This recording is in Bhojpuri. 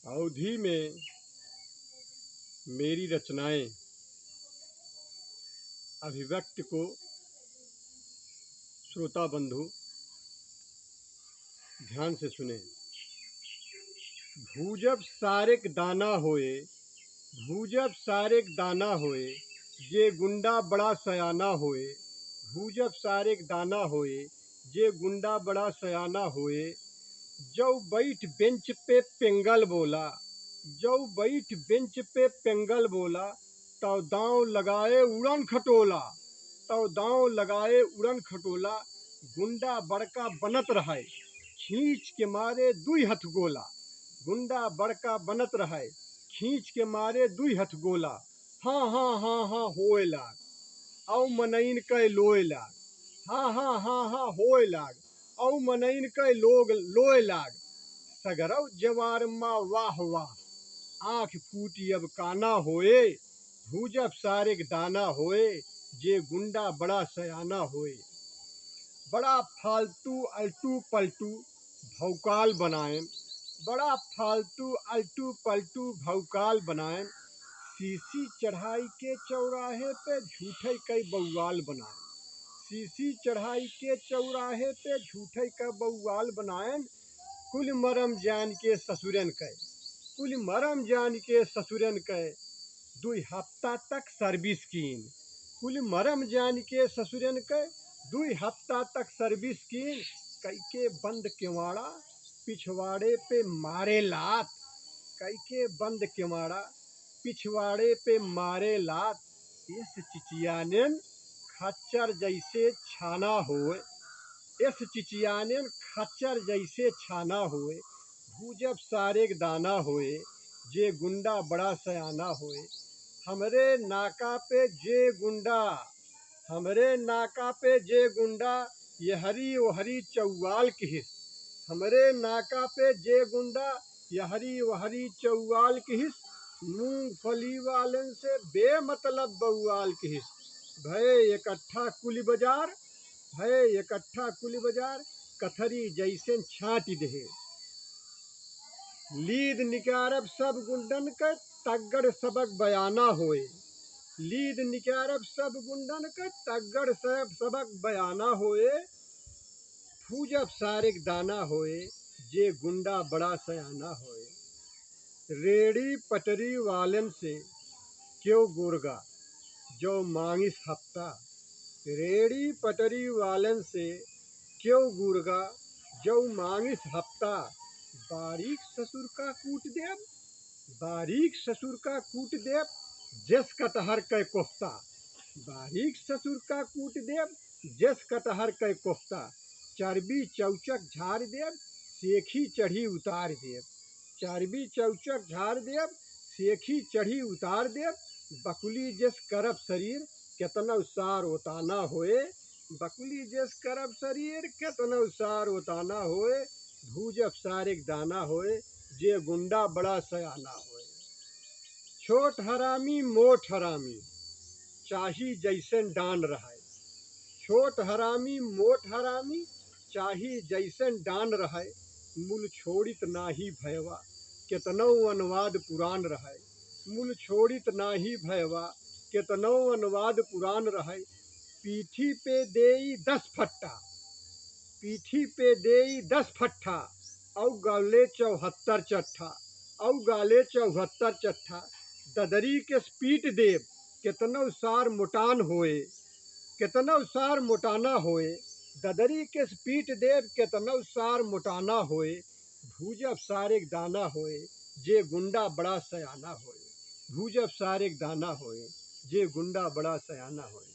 अवधि में मेरी रचनाएं अभिव्यक्ति को श्रोता बंधु ध्यान से सुने। भूजब सारेक दाना होए, भूजब सारेक दाना होए, जे गुंडा बड़ा सयाना होए। भूजब सारेक दाना होए, जे गुंडा बड़ा सयाना होए। जौ बैठ बेंच पे पेंगल बोला, जौ बैठ बेंच पे पेंगल बोला, तौ दांव लगाए उड़न खटोला, तौ दांव लगाए उड़न खटोला। गुंडा बड़का बनत रहे, खींच के मारे दुई हथ गोला। गुंडा बड़का बनत रहे, खींच के मारे दुई हथ गोला। हाँ हाँ हाँ हाँ होए लाग, औ मनइन कै लोए लाग। हाँ हाँ हाँ हाँ होए लाग, औ मनइन कै लोग लोए लाग। सगरव जवार मा वाह वाह, आँख फूटी अब काना होए। भूजब सारेक दाना होए, जे गुंडा बड़ा सयाना होए। बड़ा फालतू अल्टू पलटू भौकाल बनाएं, बड़ा फालतू अल्टू पलटू भौकाल बनाएं। सीसी चढ़ाई के चौराहे पे झूठे कई बउवाल बनाएं, सीसी चढ़ाई के चौराहे पे झूठे का बउवाल बनाएं। कुल मरम जान के ससुरन कै, कुल मरम जान के ससुरन कै, दुई हफ्ता तक सर्विस कीन। कुल मरम जान के ससुरन कै, दुई हफ्ता तक सर्विस कीन। कई के बंद केवाड़ा, पिछवाड़े पे मारे लात। कई के बंद केवाड़ा, पिछवाड़े पे मारे लात। इस चिचियानेन खच्चर जैसे छाना होए, इस चिचियानेन खच्चर जैसे छाना होए। भूजब सारेक दाना होए, जे गुंडा बड़ा सयाना होए। हमरे नाका पे जे गुंडा, हमरे नाका पे जे गुंडा, ये हरी वो हरी चौवाल की हिस। हमरे नाका पे जे गुंडा, ये हरी वो हरी चौवाल की हिस। मूंगफली वालन से बेमतलब बउवाल की हिस। भय इकट्ठा कुली बाजार, भय इकट्ठा कुली बाजार, कथरी जैसे छाँट दे। लीद निकारब सब गुंडन का, तगड़ सबक बयाना होए। लीद निकारब सब गुंडन का, तगड़ सबक बयाना होए। भूजब सारेक दाना होए, जे गुंडा बड़ा सयाना होए। रेड़ी पटरी वालन से क्यों गुर्गा, जो मांगिस हफ्ता। रेड़ी पटरी वालन से क्यों गुर्गा, जो मांगिस हफ्ता। बारीक ससुर का कूट देव, बारीक ससुर का कूट देव, जस कटहर कै कोफ्ता। बारीक ससुर का कूट देव, जस कटहर कै कोफ्ता। चर्बी चौचक झाड़ देव, सेखी चढ़ी उतार देव। चर्बी चौचक झाड़ देव, सेखी चढ़ी उतार देव। बकुली जस करब शरीर, केतनौ सार ओताना होए। बकुली जस करब शरीर, केतनौ सार ओताना होए। भूजब सारेक दाना होए, जे गुंडा बड़ा सयाना होए। छोट हरामी मोट हरामी, चाही जैसन डान रहे। छोट हरामी मोट हरामी, चाही जैसन डान रहे। मूल छोड़ित नाही भयवा, केतनौ अनुवाद पुराण रहे। मूल छोड़ित नाही भयवा, केतनौ अनुवाद पुराण रहे। पीठी पे देई 10 फट्टा, पीठी पे देई 10 फट्टा, औ गाले 74 चट्ठा, औ गाले 74 चट्ठा। ददरी के पीट देव, केतनौ सार मोटान होए, केतनौ सार मोटाना होए। ददरी के पीट देव, केतनौ सार मोटाना होए। भूजब सारेक दाना होए, जे गुंडा बड़ा सयाना होए। भूजब सारेक दाना होए, जे गुंडा बड़ा सयाना होए।